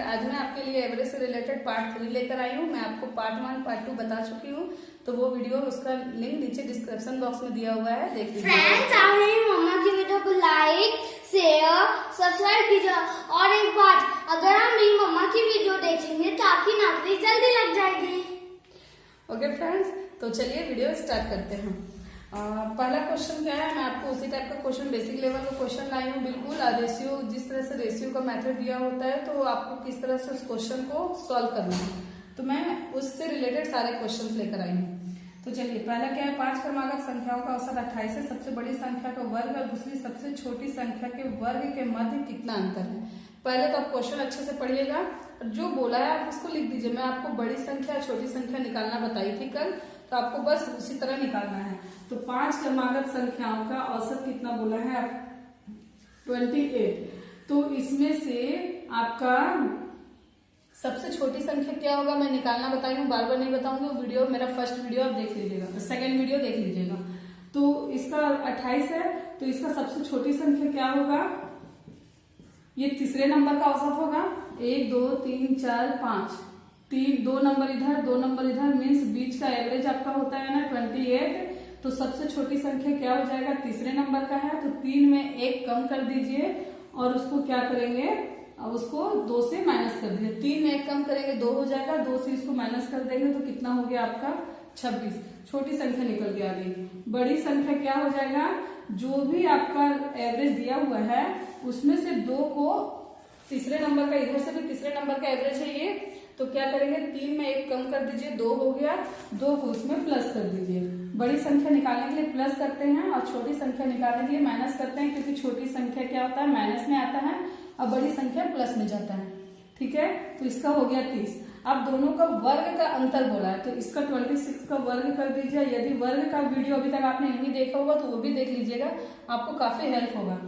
आज मैं आपके लिए एवरेज से रिलेटेड पार्ट 3 लेकर आई हूँ। मैं आपको पार्ट 1 पार्ट 2 बता चुकी हूँ, तो वो वीडियो उसका लिंक नीचे डिस्क्रिप्शन बॉक्स में दिया हुआ है, देख लीजिए। फ्रेंड्स, आप मेरी मम्मा की वीडियो को लाइक शेयर सब्सक्राइब कीजिए। और एक बात, अगर आप मेरी मम्मा की वीडियो देखेंगे तो आपकी नौकरी जल्दी लग जाएगी। ओके फ्रेंड्स, तो चलिए वीडियो स्टार्ट करते हैं। पहला क्वेश्चन क्या है, मैं आपको उसी टाइप का क्वेश्चन, बेसिक लेवल का क्वेश्चन लाई हूँ बिल्कुल। रेशियो, जिस तरह से रेशियो का मेथड दिया होता है तो आपको किस तरह से उस क्वेश्चन को सॉल्व करना है, तो मैं उससे रिलेटेड सारे क्वेश्चन लेकर आई हूँ। तो चलिए, पहला क्या है, 5 क्रमागत संख्याओं का औसत 28 है। सबसे बड़ी संख्या का वर्ग और दूसरी सबसे छोटी संख्या के वर्ग के मध्य कितना अंतर है। पहले तो आप क्वेश्चन अच्छे से पढ़िएगा, जो बोला है आप उसको लिख दीजिए। मैं आपको बड़ी संख्या छोटी संख्या निकालना बताई थी कल, तो आपको बस उसी तरह निकालना है। तो 5 क्रमागत संख्याओं का औसत कितना बोला है, 28। तो इसमें से आपका सबसे छोटी संख्या क्या होगा, मैं निकालना बताई हूँ, बार बार नहीं बताऊंगी। वो वीडियो मेरा फर्स्ट वीडियो आप देख लीजिएगा, सेकेंड वीडियो देख लीजिएगा। तो इसका 28 है, तो इसका सबसे छोटी संख्या क्या होगा, ये तीसरे नंबर का औसत होगा। 1 2 3 4 5, 2 नंबर इधर 2 नंबर इधर, मीन्स बीच का एवरेज आपका होता है ना 28। तो सबसे छोटी संख्या क्या हो जाएगा, तीसरे नंबर का है, तो 3 में 1 कम कर दीजिए और उसको क्या करेंगे, अब उसको 2 से माइनस कर दीजिए। 3 में 1 कम करेंगे 2 हो जाएगा, 2 से इसको माइनस कर देंगे तो कितना हो गया आपका 26। छोटी संख्या निकल के आ गई। बड़ी संख्या क्या हो जाएगा, जो भी आपका एवरेज दिया हुआ है उसमें से 2 को, तीसरे नंबर का, इधर से भी तीसरे नंबर का एवरेज है ये, तो क्या करेंगे 3 में 1 कम कर दीजिए, 2 हो गया, 2 को उसमें प्लस कर दीजिए। बड़ी संख्या निकालने के लिए प्लस करते हैं और छोटी संख्या निकालने के लिए माइनस करते हैं, क्योंकि छोटी संख्या क्या होता है, माइनस में आता है और बड़ी संख्या प्लस में जाता है। ठीक है, तो इसका हो गया 30। अब दोनों का वर्ग का अंतर बोला है, तो इसका 26 का वर्ग कर दीजिए। यदि वर्ग का वीडियो अभी तक आपने नहीं देखा होगा तो वो भी देख लीजिएगा, आपको काफी हेल्प होगा।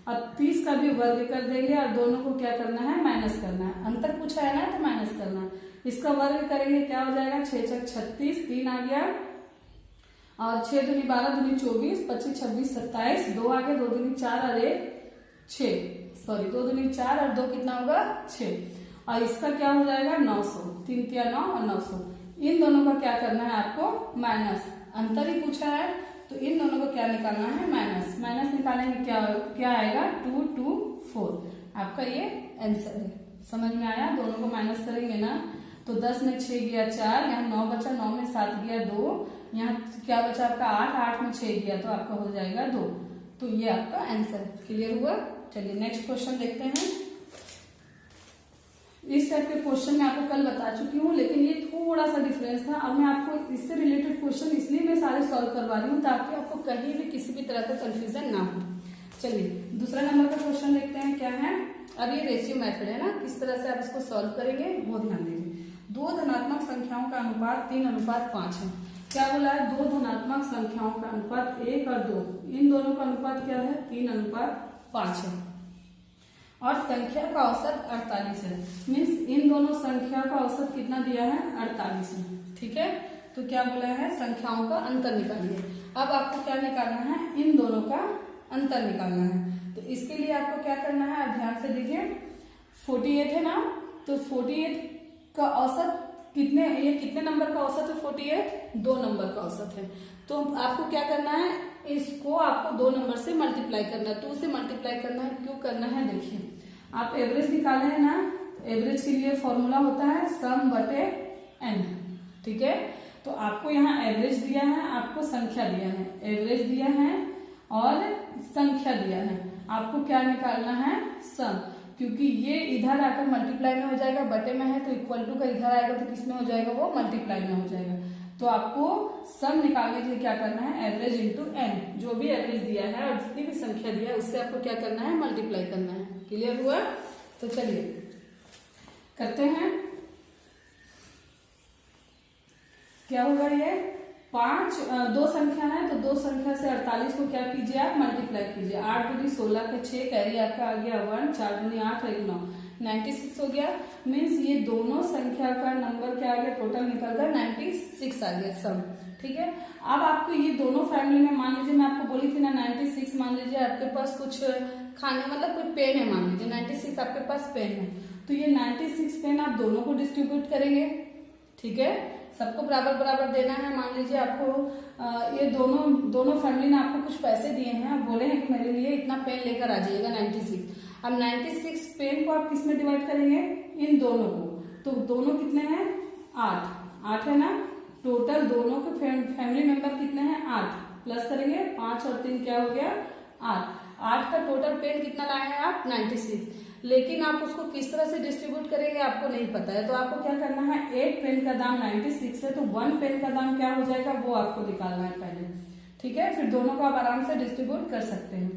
और 30 का भी वर्ग कर देंगे और दोनों को क्या करना है, माइनस करना है। अंतर पूछा है ना, तो माइनस करना है। इसका वर्ग करेंगे, क्या हो जाएगा, 6 6 36, 3 आ गया, और 6 दूनी 12, दूनी 24, 25 26 27, 2 आ गया, 2 दूनी 4 और 1 6, सॉरी 2 दूनी 4 और 2 कितना होगा 6। और इसका क्या हो जाएगा 900, 3 3 9 और 900। इन दोनों का क्या करना है आपको, माइनस। अंतर ही पूछा है तो इन दोनों को क्या निकालना है, माइनस। माइनस निकालेंगे क्या आएगा 2 2 4। आपका ये आंसर है। समझ में आया, दोनों को माइनस करेंगे ना, तो 10 में 6 गया 4, यहाँ 9 बचा, 9 में 7 गया 2, यहाँ क्या बचा आपका 8, 8 में 6 गया, तो आपका हो जाएगा 2। तो ये आपका आंसर। क्लियर हुआ। चलिए नेक्स्ट क्वेश्चन देखते हैं। इस टाइप के क्वेश्चन मैं आपको कल बता चुकी हूँ, लेकिन ये थोड़ा सा डिफरेंस था। अब मैं आपको इससे रिलेटेड क्वेश्चन इसलिए मैं सारे सॉल्व करवा रही हूँ ताकि आपको कहीं भी किसी भी तरह का कंफ्यूजन ना हो। चलिए दूसरा नंबर का क्वेश्चन देखते हैं क्या है। अब ये रेशियो मेथड है ना, किस तरह से आप इसको सॉल्व करेंगे वो ध्यान दीजिए। 2 धनात्मक संख्याओं का अनुपात 3:5 है। क्या बोला है, 2 धनात्मक संख्याओं का अनुपात 1 और 2, इन दोनों का अनुपात क्या है, 3:5 है। और संख्या का औसत 48 है। मीन्स इन दोनों संख्या का औसत कितना दिया है, 48 है। ठीक है, तो क्या बोला है, संख्याओं का अंतर निकालिए। अब आपको क्या निकालना है, इन दोनों का अंतर निकालना है। तो इसके लिए आपको क्या करना है, आप ध्यान से देखिए। 48 है ना, तो 48 का औसत कितने, ये कितने नंबर का औसत है, 48 2 नंबर का औसत है। तो आपको क्या करना है, इसको आपको 2 नंबर से मल्टीप्लाई करना है, 2 से मल्टीप्लाई करना है। क्यों करना है, देखिए आप एवरेज निकाले हैं ना, एवरेज के लिए फॉर्मूला होता है सम बटे n। ठीक है, तो आपको यहाँ एवरेज दिया है, आपको संख्या दिया है, एवरेज दिया है और संख्या दिया है। आपको क्या निकालना है, सम, क्योंकि ये इधर आकर मल्टीप्लाई में हो जाएगा, बटे में है तो इक्वल टू का इधर आएगा तो किस में हो जाएगा, वो मल्टीप्लाई में हो जाएगा। तो आपको सम निकालने के लिए क्या करना है, एवरेज इंटू n, जो भी एवरेज दिया है और जितनी भी संख्या दिया है उससे आपको क्या करना है, मल्टीप्लाई करना है। क्लियर हुआ। तो चलिए करते हैं। क्या होगा, ये 2 संख्या है, तो 2 संख्या से 48 को क्या कीजिए, आप मल्टीप्लाई कीजिए। 8 दूनी 16 के 6, कैरी आपका आ गया 1, 4 दूनी 8 और 9, 96 हो गया। मीन्स ये दोनों संख्या का नंबर क्या आ गया, टोटल निकल कर 96 आ गया सम। ठीक है, अब आपको ये दोनों फैमिली में, मान लीजिए मैं आपको बोली थी ना 96, मान लीजिए आपके पास कुछ खाने, मतलब कोई पेन है, मान लीजिए 96 आपके पास पेन है, तो ये 96 पेन आप दोनों को डिस्ट्रीब्यूट करेंगे, ठीक है, सबको बराबर बराबर देना है। मान लीजिए आपको ये दोनों फैमिली ने आपको कुछ पैसे दिए हैं, आप बोले हैं कि मेरे लिए इतना पेन लेकर आ जाइएगा 96। अब 96 पेन को आप किस में डिवाइड करेंगे, इन दोनों को, तो दोनों कितने हैं 8 है ना, टोटल दोनों के फैमिली मेंबर कितने हैं 8, प्लस करेंगे 5 और 3 क्या हो गया 8 का टोटल पेन कितना लाए हैं आप 96। लेकिन आप उसको किस तरह से डिस्ट्रीब्यूट करेंगे आपको नहीं पता है, तो आपको क्या करना है, एक पेन का दाम 96 है तो 1 पेन का दाम क्या हो जाएगा वो आपको निकालना है पहले, ठीक है, फिर दोनों को आप आराम से डिस्ट्रीब्यूट कर सकते हैं।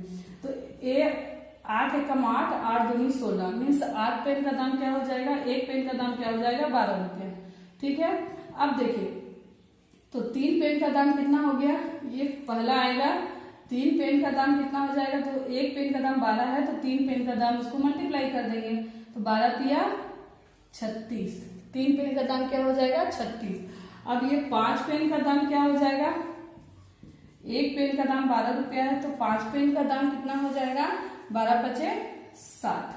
तो 8 एकम 8, 8 दूनी 16, मीन्स 8 पेन का दाम क्या हो जाएगा, एक पेन का दाम क्या हो जाएगा 12 रुपये, ठीक है। अब देखिए तो 3 पेन का दाम कितना हो गया, ये पहला आएगा, 3 पेन का दाम कितना हो जाएगा, तो एक पेन का दाम 12 है तो 3 पेन का दाम उसको मल्टीप्लाई कर देंगे, तो 12 तिया 36, 3 पेन का दाम क्या हो जाएगा 36। अब ये 5 पेन का दाम क्या हो जाएगा, एक पेन का दाम 12 रुपया है तो 5 पेन का दाम कितना हो जाएगा 12 पचे 60,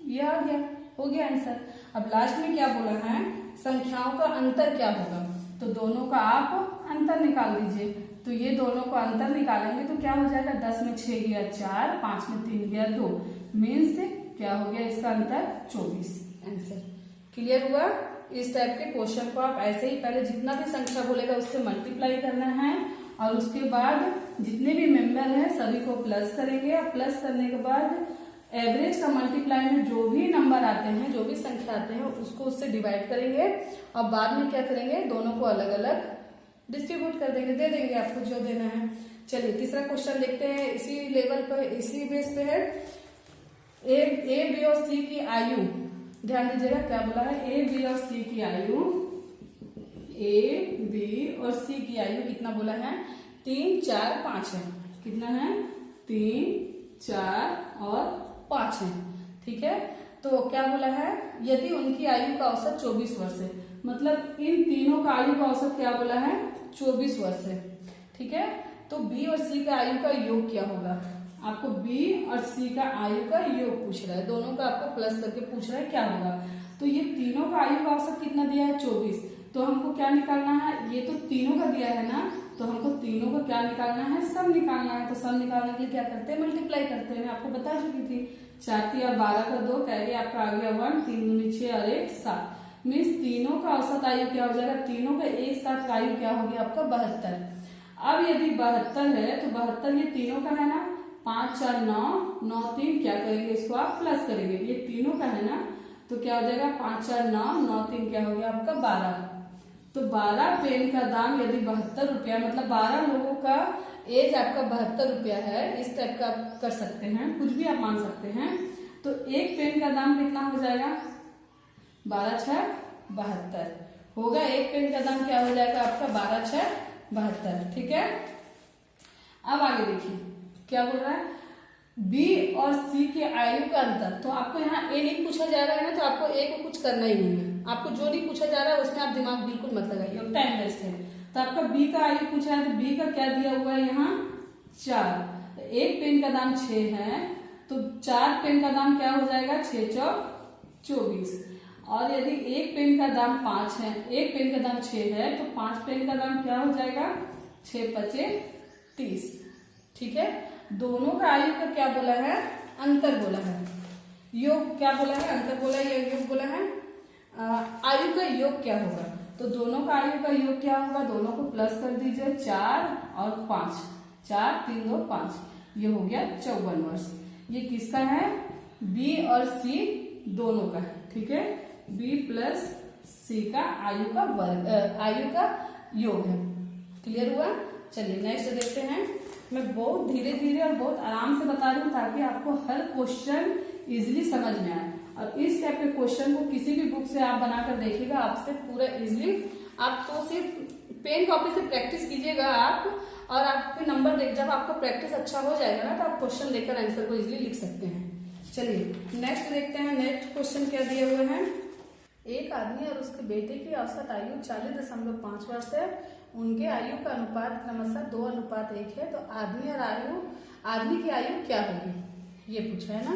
ये आ गया, हो गया आंसर। अब लास्ट में क्या बोला है, संख्याओं का अंतर क्या होगा, तो दोनों का आप अंतर निकाल दीजिए, तो ये दोनों को अंतर निकालेंगे तो क्या हो जाएगा, 10 में 6 गया 4, 5 में 3 गया 2, मीन्स क्या हो गया इसका अंतर 24, आंसर क्लियर हुआ। इस टाइप के क्वेश्चन को आप ऐसे ही पहले जितना भी संख्या बोलेगा उससे मल्टीप्लाई करना है और उसके बाद जितने भी मेंबर हैं सभी को प्लस करेंगे और प्लस करने के बाद एवरेज का मल्टीप्लाई में जो भी नंबर आते हैं, जो भी संख्या आते हैं उसको उससे डिवाइड करेंगे और बाद में क्या करेंगे, दोनों को अलग अलग डिस्ट्रीब्यूट कर देंगे, दे देंगे आपको जो देना है। चलिए तीसरा क्वेश्चन देखते हैं, इसी लेवल पर इसी बेस पे है। ए बी और सी की आयु, ध्यान दीजिएगा क्या बोला है, ए बी और सी की आयु, ए बी और सी की आयु कितना बोला है 3, 4, 5 है, कितना है 3, 4 और 5 है, ठीक है। तो क्या बोला है, यदि उनकी आयु का औसत 24 वर्ष है, मतलब इन तीनों का आयु का औसत क्या बोला है 24 वर्ष है, ठीक है। तो बी और सी का आयु का योग क्या होगा, आपको बी और सी का आयु का योग पूछ रहा है, दोनों का आपको प्लस करके पूछ रहा है क्या होगा। तो ये तीनों का आयु का औसत कितना दिया है 24, तो हमको क्या निकालना है, ये तो तीनों का दिया है ना, तो हमको तीनों का क्या निकालना है, सब निकालना है। तो सब निकालने के लिए क्या करते हैं, मल्टीप्लाई करते हैं, मैं आपको बता चुकी थी, 4 तिया 12 का 2 कैरी आपका आ गया 1, 3 दूनी 6 और 1 7, मीन्स तीनों का औसत आयु क्या हो जाएगा, तीनों का एक साथ आयु क्या हो गया आपका 72। अब यदि 72 है तो 72 ये तीनों का है ना, 5 4 9, 9 3 क्या करेंगे, इसको आप प्लस करेंगे, ये तीनों का है ना, तो क्या हो जाएगा 5 4 9, 9 3 क्या हो गया आपका 12। तो 12 पेन का दाम यदि 72 रुपया, मतलब 12 लोगों का एज आपका 72 रुपया है, इस टाइप का आप कर सकते हैं, कुछ भी आप मान सकते हैं। तो एक पेन का दाम कितना हो जाएगा, 12 6 72 होगा, एक पेन का दाम क्या हो जाएगा आपका 12 6 72, ठीक है। अब आगे देखिए क्या बोल रहा है, बी और सी के आयु का अंतर, तो आपको यहाँ ए नहीं पूछा जा रहा है ना, तो आपको ए को कुछ करना ही नहीं है, आपको जो नहीं पूछा जा रहा है उसमें आप दिमाग बिल्कुल मत लगाइए, टाइम वेस्ट है। तो आपका बी का आयु पूछा है, तो बी का क्या दिया हुआ है यहाँ 4, एक पेन का दाम 6 है, तो 4 पेन का दाम क्या हो जाएगा 6 चौक 24, और यदि एक पेन का दाम 5 है, एक पेन का दाम 6 है, तो 5 पेन का दाम क्या हो जाएगा 6 पचे 30, ठीक है। दोनों का आयु का क्या बोला है, अंतर बोला है, योग क्या बोला है, अंतर बोला है या योग बोला है, आयु का योग क्या होगा, तो दोनों का आयु का योग क्या होगा, दोनों को प्लस कर दीजिए, 4 और 5, 4 3 2 5, ये हो गया 54 वर्ष। ये किसका है, बी और सी दोनों का है, ठीक है, बी प्लस सी का आयु का वर्ग, आयु का योग है, क्लियर हुआ। चलिए नेक्स्ट देखते हैं, मैं बहुत धीरे धीरे और बहुत आराम से बता रही हूँ ताकि आपको हर क्वेश्चन इजीली समझ में आए, और इस टाइप के क्वेश्चन को किसी भी बुक से आप बनाकर देखिएगा, आपसे पूरा इजीली, आप तो सिर्फ पेन कॉपी से प्रैक्टिस कीजिएगा आप, और आपके नंबर देख, जब आपका प्रैक्टिस अच्छा हो जाएगा ना तो आप क्वेश्चन लेकर आंसर को इजीली लिख सकते हैं। चलिए नेक्स्ट देखते हैं, नेक्स्ट क्वेश्चन क्या दिए हुए हैं, एक आदमी और उसके बेटे की औसत आयु 40.5 वर्ष है, उनके आयु का अनुपात क्रमशः 2:1 है, तो आदमी की आयु क्या होगी, ये पूछा है ना।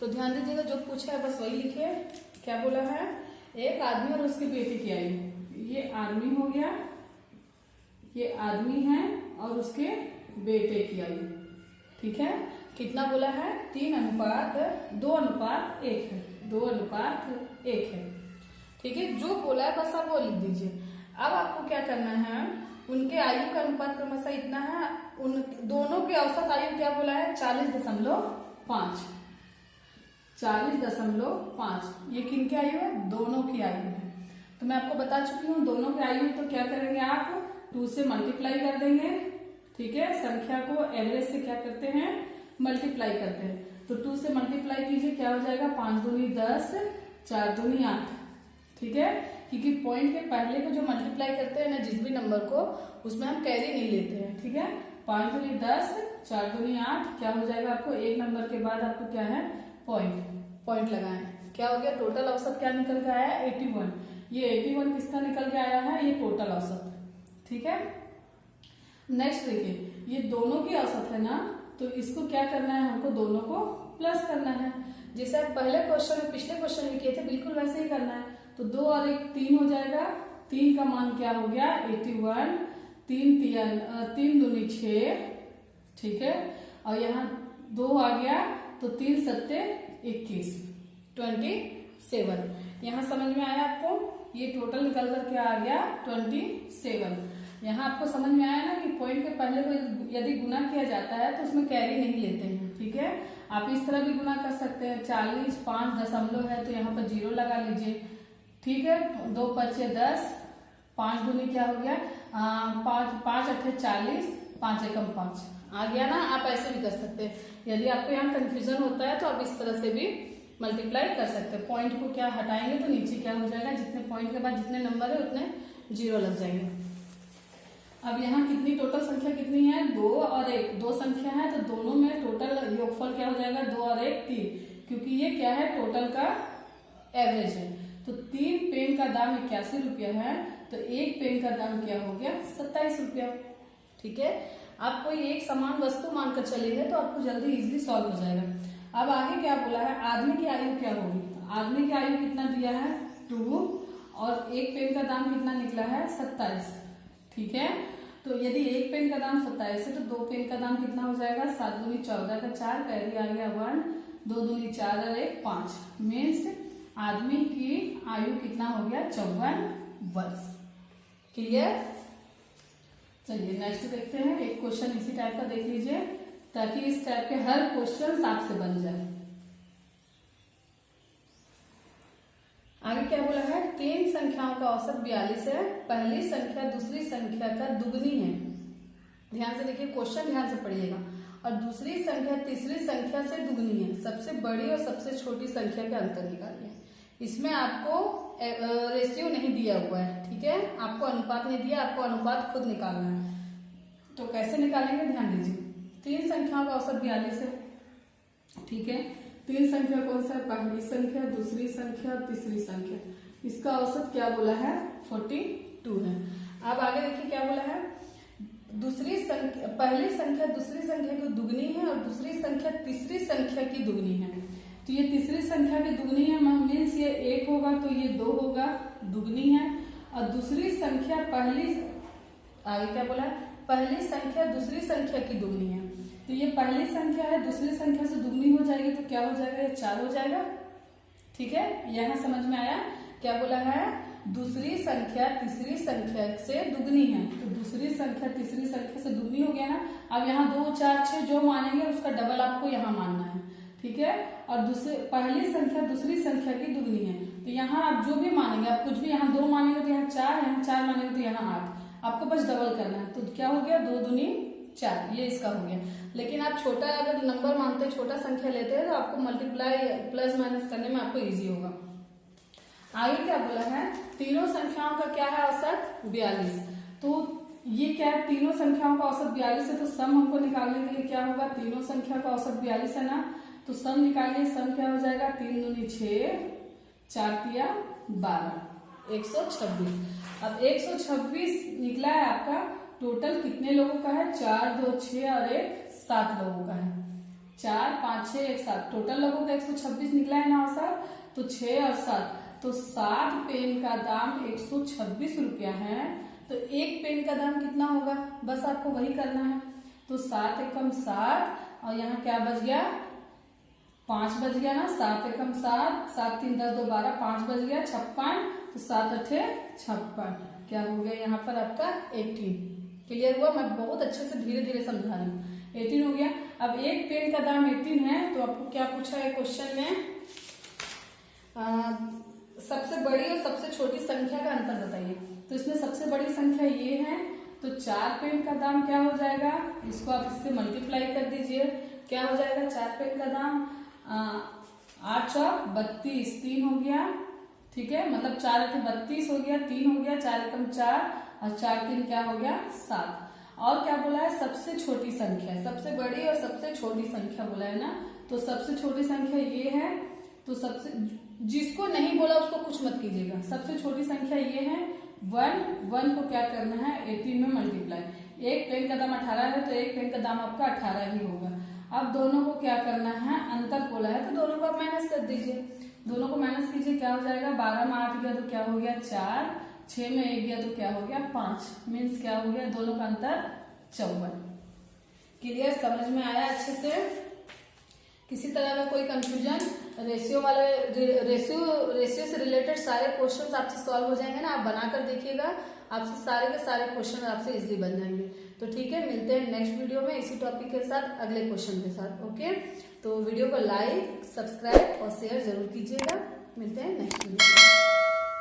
तो ध्यान दीजिएगा जो पूछा है बस वही लिखिए, क्या बोला है, एक आदमी और उसके बेटे की आयु। ये आदमी हो गया, ये आदमी है और उसके बेटे की आयु। ठीक है, कितना बोला है, 3:2:1 है, 2:1 है। ठीक है, जो बोला है बस आप वो लिख दीजिए। अब आपको क्या करना है, उनके आयु का अनुपात क्रमशः इतना है, उन दोनों की औसत आयु क्या बोला है, 40.5। 40.5 ये किनकी आयु है, दोनों की आयु है। तो मैं आपको बता चुकी हूँ दोनों की आयु, तो क्या करेंगे आप 2 से मल्टीप्लाई कर देंगे। ठीक है, संख्या को एवरेज से क्या करते हैं, मल्टीप्लाई करते हैं। तो 2 से मल्टीप्लाई कीजिए, क्या हो जाएगा, 5 दूनी 10, 4 दूनी 8। ठीक है, क्योंकि पॉइंट के पहले को जो मल्टीप्लाई करते हैं ना जिस भी नंबर को, उसमें हम कैरी नहीं लेते हैं। ठीक है, 5 दूनी 10, 4 दूनी 8, क्या हो जाएगा आपको, एक नंबर के बाद आपको क्या है, पॉइंट लगाएं। क्या हो गया, टोटल औसत क्या निकल के आया, 81। ये 81 किसका निकल के आया है, ये टोटल औसत। ठीक है, नेक्स्ट देखिए, ये दोनों की औसत है ना, तो इसको क्या करना है, हमको दोनों को प्लस करना है। जैसे आप पहले क्वेश्चन में, पिछले क्वेश्चन में किए थे, बिल्कुल वैसे ही करना है। तो 2 और 1 3 हो जाएगा, 3 का मान क्या हो गया, 81, 3 दूनी 6। ठीक है, और यहाँ 2 आ गया, तो 3 सत्ते 21, 27। यहाँ समझ में आया आपको, ये टोटल निकल कर क्या आ गया, 27। यहाँ आपको समझ में आया ना कि पॉइंट के पहले को यदि गुना किया जाता है तो उसमें कैरी नहीं लेते हैं। ठीक है, आप इस तरह भी गुना कर सकते हैं, 40 5 दशमलव है तो यहाँ पर 0 लगा लीजिए। ठीक है, 2 5 10, 5 दूनी क्या हो गया, 5 8 40, 5 एकम 5 आ गया ना। आप ऐसे भी कर सकते हैं, यदि आपको यहाँ कंफ्यूजन होता है तो आप इस तरह से भी मल्टीप्लाई कर सकते हैं। पॉइंट को क्या हटाएंगे तो नीचे क्या हो जाएगा, जितने पॉइंट के बाद जितने नंबर है उतने 0 लग जाएंगे। अब यहाँ कितनी टोटल संख्या कितनी है, 2 और 1, 2 संख्या है, तो दोनों में टोटल योगफल क्या हो जाएगा, 2 और 1 3, क्योंकि ये क्या है, टोटल का एवरेज है। तो 3 पेन का दाम 81 रुपया है, तो 1 पेन का दाम क्या हो गया, 27 रुपया। ठीक है, आप कोई एक समान वस्तु मानकर चलेंगे तो आपको जल्दी इजीली सॉल्व हो जाएगा। अब आगे क्या बोला है, आदमी की आयु क्या होगी, आदमी की आयु कितना दिया है, 2, और 1 पेन का दाम कितना निकला है, 27। ठीक है, तो यदि 1 पेन का दाम 27 है तो 2 पेन का दाम कितना हो जाएगा, 7 दूनी 14 का 4, कैरी आ गया 1, 2 दूनी 4 और 1 5। मीन्स आदमी की आयु कितना हो गया, 54 वर्ष। क्लियर। चलिए नेक्स्ट देखते हैं, एक क्वेश्चन इसी टाइप का देख लीजिए ताकि इस टाइप के हर क्वेश्चन आपसे बन जाए। आगे क्या बोला है, 3 संख्याओं का औसत 42 है, पहली संख्या दूसरी संख्या का दुगनी है। ध्यान से देखिए, क्वेश्चन ध्यान से पढ़िएगा। और दूसरी संख्या तीसरी संख्या से दुगनी है, सबसे बड़ी और सबसे छोटी संख्या का अंतर निकालिए। इसमें आपको रेशियो नहीं दिया हुआ है। ठीक है, आपको अनुपात नहीं दिया, आपको अनुपात खुद निकालना है। तो कैसे निकालेंगे, ध्यान दीजिए। 3 संख्याओं का औसत 42 है। ठीक है, 3 संख्या कौन सा है, पहली संख्या दूसरी संख्या तीसरी संख्या, इसका औसत क्या बोला है, 42 है। अब आगे देखिए क्या बोला है, दूसरी संख्या, पहली संख्या दूसरी संख्या की दुगनी है और दूसरी संख्या तीसरी संख्या की दुगनी है। तो ये तीसरी संख्या की दुगनी है, मीन्स ये 1 होगा तो ये 2 होगा, दुगनी है। और दूसरी संख्या पहली, आगे क्या बोला है, पहली संख्या दूसरी संख्या की दुगनी है। तो ये पहली संख्या है, दूसरी संख्या से दुगनी हो जाएगी तो क्या हो जाएगा, ये 4 हो जाएगा। ठीक है, यहाँ समझ में आया, क्या बोला है, दूसरी संख्या तीसरी संख्या से दुगनी है, तो दूसरी संख्या तीसरी संख्या से दुगनी हो गया ना। अब यहाँ 2 4 6 जो मानेंगे उसका डबल आपको यहाँ मानना है। ठीक है, और दूसरी पहली संख्या दूसरी संख्या की दुगनी है, तो यहाँ आप जो भी मानेंगे, आप कुछ भी, यहाँ 2 मानेंगे तो यहाँ 4, यहाँ 4 मानेंगे तो यहाँ 8, आपको बस डबल करना है। तो क्या हो गया, 2 दूनी 4, ये इसका हो गया। लेकिन आप छोटा अगर नंबर मानते हैं, छोटा संख्या लेते हैं तो आपको मल्टीप्लाई प्लस माइनस करने में आपको इजी होगा। आगे क्या बोला है, तीनों संख्याओं का क्या है औसत, 42। तो ये क्या है, तीनों संख्याओं का औसत 42 है, तो सम हमको निकालने के लिए क्या होगा, तीनों संख्या का औसत 42 है ना, तो सम निकालिए। सम क्या हो जाएगा, 3 दूनी 6, 4 तिया 12, 126। अब 126 निकला है आपका, टोटल कितने लोगों का है, 4 2 6 और 1 7 लोगों का है। 4 5 6 1 7, टोटल लोगों का 126 निकला है ना औसत। तो 6 और 7, तो 7 पेन का दाम 126 रुपया है। तो एक पेन का दाम कितना होगा, बस आपको वही करना है। तो 7 एकम 7 और यहाँ क्या बच गया, 5 बच गया ना, 7 एकम 7, 7 3 10 2 12, 5 बच गया 56, तो 7 8 56, क्या हो गया यहाँ पर आपका 18। क्लियर हुआ? मैं बहुत अच्छे से धीरे धीरे समझा रही हूँ। 18 हो गया। अब एक पेन का दाम 18 है, तो आपको क्या पूछा है क्वेश्चन में, सबसे बड़ी और सबसे छोटी संख्या का अंतर बताइए। तो इसमें सबसे बड़ी संख्या ये है, तो 4 पेन का दाम क्या हो जाएगा, इसको आप इससे मल्टीप्लाई कर दीजिए, क्या हो जाएगा 4 पेन का दाम 8 चौक 32, 3 हो गया, ठीक है, मतलब 4 8 32 हो गया, 3 हो गया, 4 एकम 4 और 4 3 क्या हो गया 7। और क्या बोला है, सबसे छोटी संख्या, सबसे बड़ी और सबसे छोटी संख्या बोला है ना। तो सबसे छोटी संख्या ये है, तो सबसे जिसको नहीं बोला उसको कुछ मत कीजिएगा। सबसे छोटी संख्या ये है 1 को क्या करना है 18 में मल्टीप्लाई। एक पेन का दाम 18 है, तो एक पेन का दाम आपका 18 ही होगा। अब दोनों को क्या करना है, अंतर बोला है तो दोनों को आप माइनस कर दीजिए। दोनों को माइनस कीजिए, क्या हो जाएगा, 12 में 8 गया तो क्या हो गया 4, 6 में 1 गया तो क्या हो गया 5, मीन्स क्या हो गया, दोनों का अंतर 54। क्लियर? समझ में आया अच्छे से? किसी तरह का कोई कंफ्यूजन? रेशियो से रिलेटेड सारे क्वेश्चंस आपसे सॉल्व हो जाएंगे ना, आप बनाकर देखिएगा, आपसे सारे के सारे क्वेश्चन आपसे इजीली बन जाएंगे। तो ठीक है, मिलते हैं नेक्स्ट वीडियो में इसी टॉपिक के साथ, अगले क्वेश्चन के साथ। ओके, तो वीडियो को लाइक, सब्सक्राइब और शेयर जरूर कीजिएगा। मिलते हैं नेक्स्ट वीडियो में।